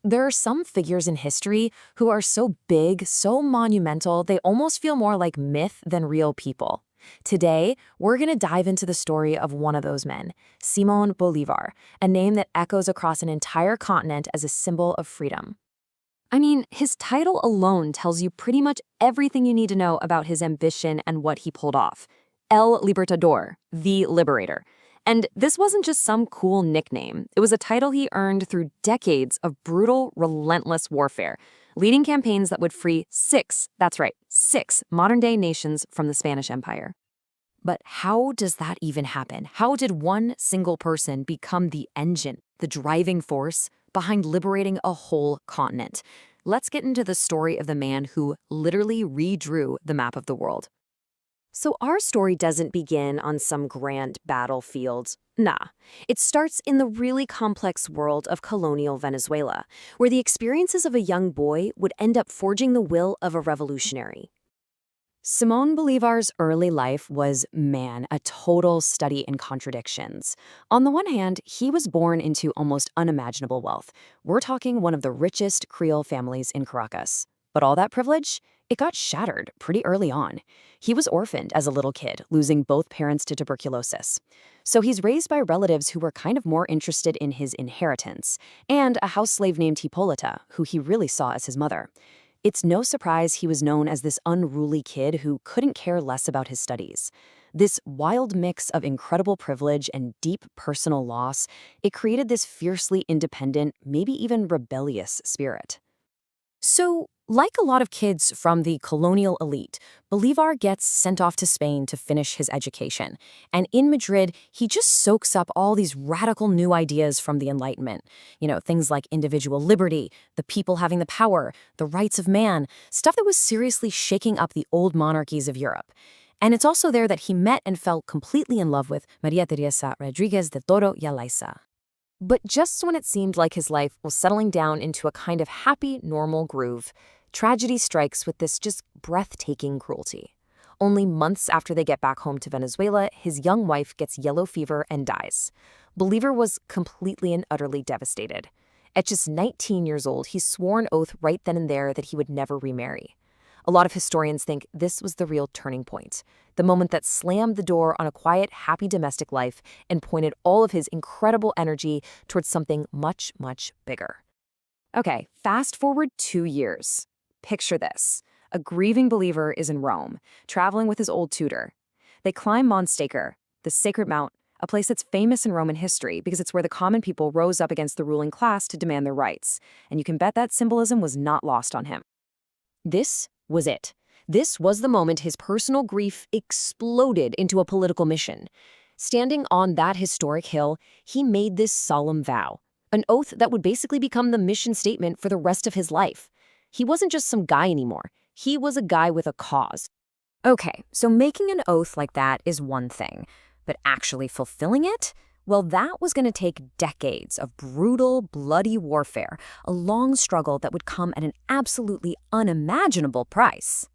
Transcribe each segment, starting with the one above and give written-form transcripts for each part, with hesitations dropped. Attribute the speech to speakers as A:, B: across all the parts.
A: There are some figures in history who are so big, so monumental, they almost feel more like myth than real people. Today, we're going to dive into the story of one of those men, Simón Bolívar, a name that echoes across an entire continent as a symbol of freedom. I mean, his title alone tells you pretty much everything you need to know about his ambition and what he pulled off. El Libertador, the Liberator. And this wasn't just some cool nickname. It was a title he earned through decades of brutal, relentless warfare, leading campaigns that would free six modern-day nations from the Spanish Empire. But how does that even happen? How did one single person become the engine, the driving force behind liberating a whole continent? Let's get into the story of the man who literally redrew the map of the world. So our story doesn't begin on some grand battlefield. Nah, it starts in the really complex world of colonial Venezuela, where the experiences of a young boy would end up forging the will of a revolutionary. Simón Bolívar's early life was, a total study in contradictions. On the one hand, he was born into almost unimaginable wealth. We're talking one of the richest Creole families in Caracas. But all that privilege? It got shattered pretty early on. He was orphaned as a little kid, losing both parents to tuberculosis. So he's raised by relatives who were kind of more interested in his inheritance, and a house slave named Hipólita, who he really saw as his mother. It's no surprise he was known as this unruly kid who couldn't care less about his studies. This wild mix of incredible privilege and deep personal loss, it created this fiercely independent, maybe even rebellious spirit. So, like a lot of kids from the colonial elite, Bolívar gets sent off to Spain to finish his education. And in Madrid, he just soaks up all these radical new ideas from the Enlightenment. Things like individual liberty, the people having the power, the rights of man, stuff that was seriously shaking up the old monarchies of Europe. And it's also there that he met and fell completely in love with María Teresa Rodríguez de Toro y Alaiza. But just when it seemed like his life was settling down into a kind of happy, normal groove, tragedy strikes with this just breathtaking cruelty. Only months after they get back home to Venezuela, his young wife gets yellow fever and dies. Bolívar was completely and utterly devastated. At just 19 years old, he swore an oath right then and there that he would never remarry. A lot of historians think this was the real turning point, the moment that slammed the door on a quiet, happy domestic life and pointed all of his incredible energy towards something much, much bigger. Okay, fast forward 2 years. Picture this. A grieving Bolívar is in Rome, traveling with his old tutor. They climb Monte Sacro, the sacred mount, a place that's famous in Roman history because it's where the common people rose up against the ruling class to demand their rights. And you can bet that symbolism was not lost on him. This was it. This was the moment his personal grief exploded into a political mission. Standing on that historic hill, he made this solemn vow, an oath that would basically become the mission statement for the rest of his life. He wasn't just some guy anymore. He was a guy with a cause. Okay, so making an oath like that is one thing, but actually fulfilling it? Well, that was going to take decades of brutal, bloody warfare, a long struggle that would come at an absolutely unimaginable price.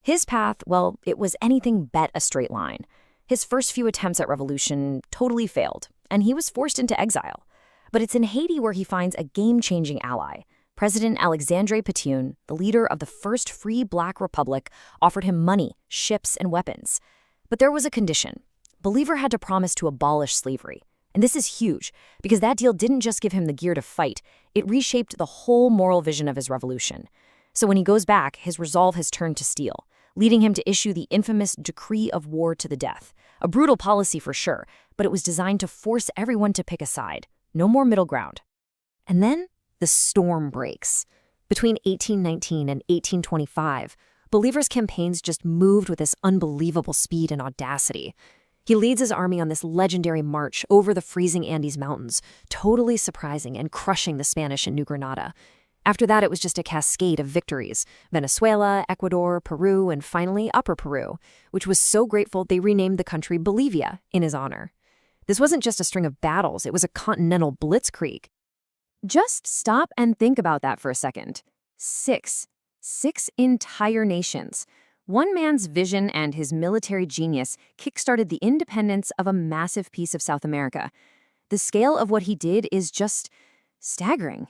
A: His path, well, it was anything but a straight line. His first few attempts at revolution totally failed, and he was forced into exile. But it's in Haiti where he finds a game-changing ally. President Alexandre Pétion, the leader of the first free Black Republic, offered him money, ships, and weapons. But there was a condition. Bolívar had to promise to abolish slavery. And this is huge, because that deal didn't just give him the gear to fight, it reshaped the whole moral vision of his revolution. So when he goes back, his resolve has turned to steel, leading him to issue the infamous decree of war to the death. A brutal policy for sure, but it was designed to force everyone to pick a side. No more middle ground. And then the storm breaks. Between 1819 and 1825, Bolívar's campaigns just moved with this unbelievable speed and audacity. He leads his army on this legendary march over the freezing Andes Mountains, totally surprising and crushing the Spanish in New Granada. After that, it was just a cascade of victories: Venezuela, Ecuador, Peru, and finally Upper Peru, which was so grateful they renamed the country Bolivia in his honor. This wasn't just a string of battles, it was a continental blitzkrieg. Just stop and think about that for a second. Six entire nations. One man's vision and his military genius kickstarted the independence of a massive piece of South America. The scale of what he did is just staggering.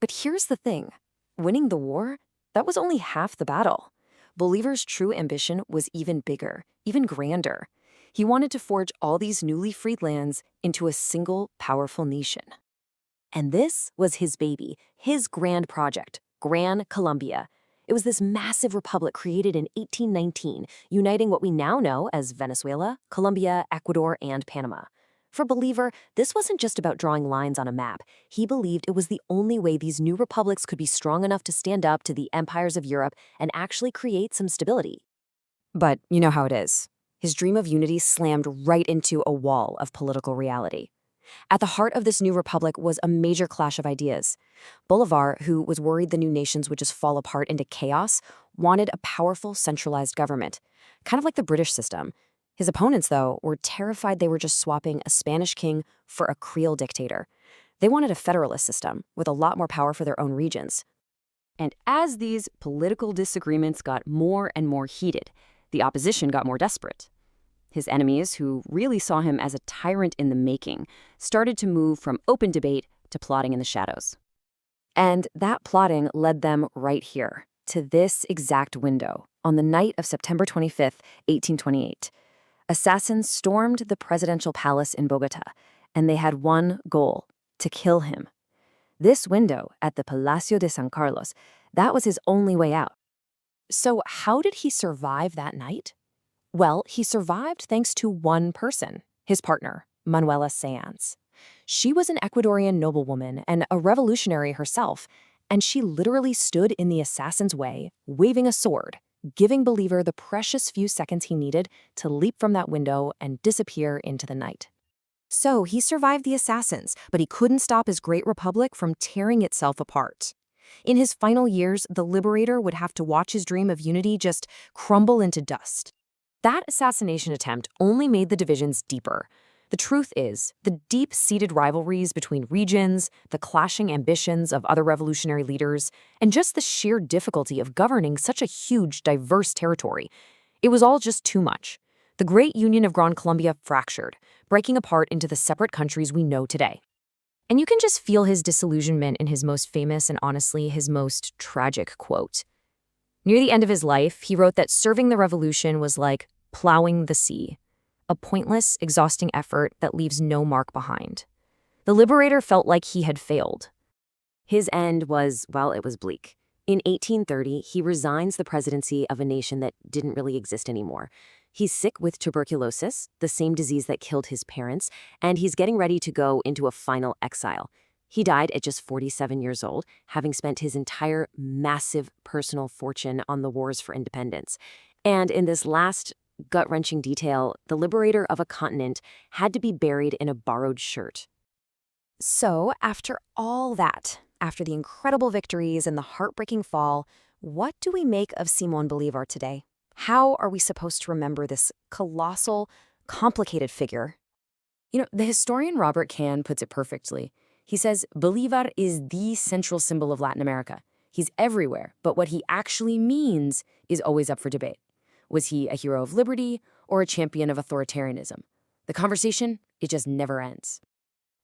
B: But here's the thing. Winning the war, that was only half the battle. Bolivar's true ambition was even bigger, even grander. He wanted to forge all these newly freed lands into a single powerful nation. And this was his baby, his grand project, Gran Colombia. It was this massive republic created in 1819, uniting what we now know as Venezuela, Colombia, Ecuador, and Panama. For Bolivar, this wasn't just about drawing lines on a map. He believed it was the only way these new republics could be strong enough to stand up to the empires of Europe and actually create some stability. But you know how it is. His dream of unity slammed right into a wall of political reality. At the heart of this new republic was a major clash of ideas. Bolivar, who was worried the new nations would just fall apart into chaos, wanted a powerful, centralized government, kind of like the British system. His opponents, though, were terrified they were just swapping a Spanish king for a Creole dictator. They wanted a federalist system with a lot more power for their own regions. And as these political disagreements got more and more heated, the opposition got more desperate. His enemies, who really saw him as a tyrant in the making, started to move from open debate to plotting in the shadows. And that plotting led them right here, to this exact window, on the night of September 25th, 1828. Assassins stormed the presidential palace in Bogota, and they had one goal: to kill him. This window at the Palacio de San Carlos, that was his only way out.
A: So how did he survive that night? Well, he survived thanks to one person, his partner, Manuela Sanz. She was an Ecuadorian noblewoman and a revolutionary herself, and she literally stood in the assassin's way, waving a sword, giving Bolivar the precious few seconds he needed to leap from that window and disappear into the night. So he survived the assassins, but he couldn't stop his great republic from tearing itself apart. In his final years, the Liberator would have to watch his dream of unity just crumble into dust. That assassination attempt only made the divisions deeper. The truth is, the deep-seated rivalries between regions, the clashing ambitions of other revolutionary leaders, and just the sheer difficulty of governing such a huge, diverse territory, it was all just too much. The great union of Gran Colombia fractured, breaking apart into the separate countries we know today. And you can just feel his disillusionment in his most famous and honestly his most tragic quote. Near the end of his life, he wrote that serving the revolution was like plowing the sea, a pointless, exhausting effort that leaves no mark behind. The Liberator felt like he had failed. His end was, well, it was bleak. In 1830, he resigns the presidency of a nation that didn't really exist anymore. He's sick with tuberculosis, the same disease that killed his parents, and he's getting ready to go into a final exile. He died at just 47 years old, having spent his entire massive personal fortune on the wars for independence. And in this last gut-wrenching detail, the liberator of a continent had to be buried in a borrowed shirt. So, after all that, after the incredible victories and the heartbreaking fall, what do we make of Simón Bolívar today? How are we supposed to remember this colossal, complicated figure? You know, the historian Robert Kahn puts it perfectly. He says, Bolívar is the central symbol of Latin America. He's everywhere, but what he actually means is always up for debate. Was he a hero of liberty or a champion of authoritarianism? The conversation, it just never ends.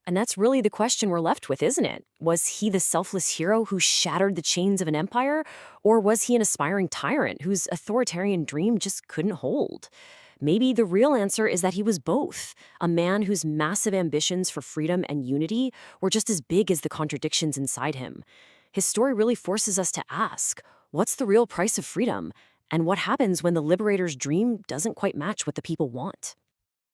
A: And that's really the question we're left with, isn't it? Was he the selfless hero who shattered the chains of an empire? Or was he an aspiring tyrant whose authoritarian dream just couldn't hold? Maybe the real answer is that he was both, a man whose massive ambitions for freedom and unity were just as big as the contradictions inside him. His story really forces us to ask, what's the real price of freedom? And what happens when the liberator's dream doesn't quite match what the people want?